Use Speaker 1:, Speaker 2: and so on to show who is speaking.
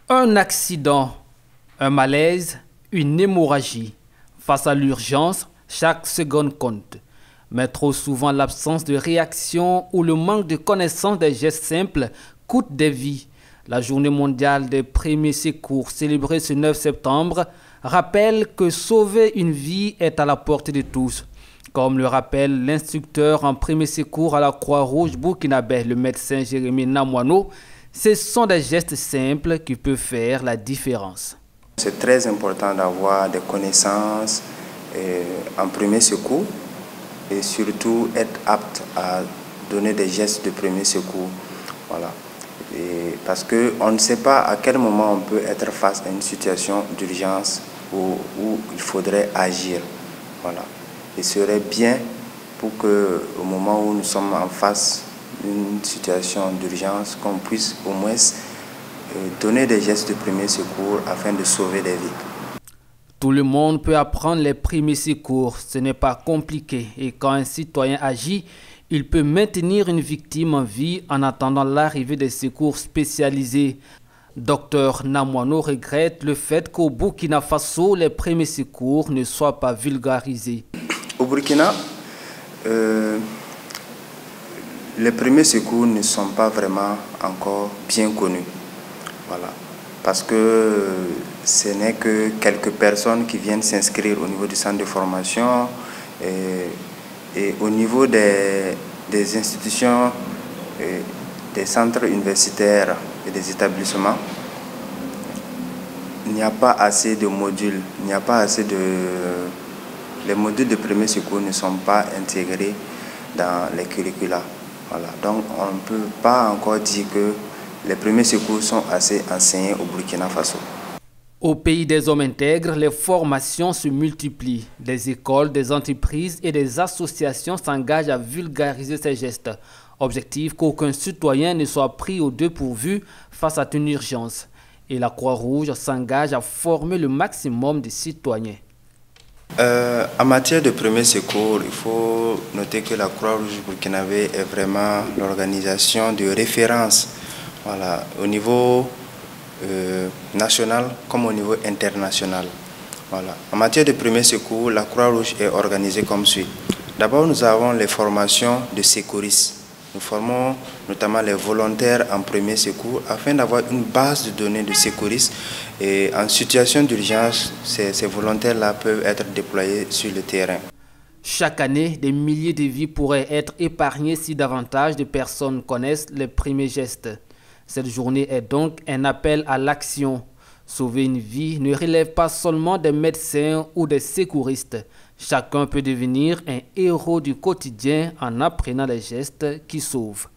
Speaker 1: Un accident, un malaise, une hémorragie. Face à l'urgence, chaque seconde compte. Mais trop souvent, l'absence de réaction ou le manque de connaissance des gestes simples coûte des vies. La journée mondiale des premiers secours, célébrée ce 9 septembre, rappelle que sauver une vie est à la portée de tous. Comme le rappelle l'instructeur en premiers secours à la Croix-Rouge burkinabé, le médecin Jérémy Namouano, ce sont des gestes simples qui peuvent faire la différence.
Speaker 2: C'est très important d'avoir des connaissances en premier secours et surtout être apte à donner des gestes de premier secours. Voilà. Parce qu'on ne sait pas à quel moment on peut être face à une situation d'urgence où il faudrait agir. Voilà. Il serait bien pour qu'au moment où nous sommes en face d'une situation d'urgence, qu'on puisse au moins donner des gestes de premier secours afin de sauver des vies.
Speaker 1: Tout le monde peut apprendre les premiers secours, ce n'est pas compliqué et quand un citoyen agit, il peut maintenir une victime en vie en attendant l'arrivée des secours spécialisés. Dr Namouano regrette le fait qu'au Burkina Faso, les premiers secours ne soient pas vulgarisés.
Speaker 2: Au Burkina, les premiers secours ne sont pas vraiment encore bien connus. Voilà. Parce que ce n'est que quelques personnes qui viennent s'inscrire au niveau du centre de formation et au niveau des institutions, des centres universitaires et des établissements. Il n'y a pas assez de modules, les modules de premier secours ne sont pas intégrés dans les curricula. Voilà. Donc on ne peut pas encore dire que les premiers secours sont assez enseignés au Burkina Faso.
Speaker 1: Au pays des hommes intègres, les formations se multiplient. Des écoles, des entreprises et des associations s'engagent à vulgariser ces gestes. Objectif qu'aucun citoyen ne soit pris au dépourvu face à une urgence. Et la Croix-Rouge s'engage à former le maximum de citoyens.
Speaker 2: En matière de premier secours, il faut noter que la Croix-Rouge burkinabé est vraiment l'organisation de référence. Voilà, au niveau national comme au niveau international. Voilà. En matière de premier secours, la Croix-Rouge est organisée comme suit. D'abord, nous avons les formations de secouristes. Nous formons notamment les volontaires en premier secours afin d'avoir une base de données de secouristes. Et en situation d'urgence, ces volontaires-là peuvent être déployés sur le terrain.
Speaker 1: Chaque année, des milliers de vies pourraient être épargnées si davantage de personnes connaissent les premiers gestes. Cette journée est donc un appel à l'action. Sauver une vie ne relève pas seulement des médecins ou des secouristes. Chacun peut devenir un héros du quotidien en apprenant les gestes qui sauvent.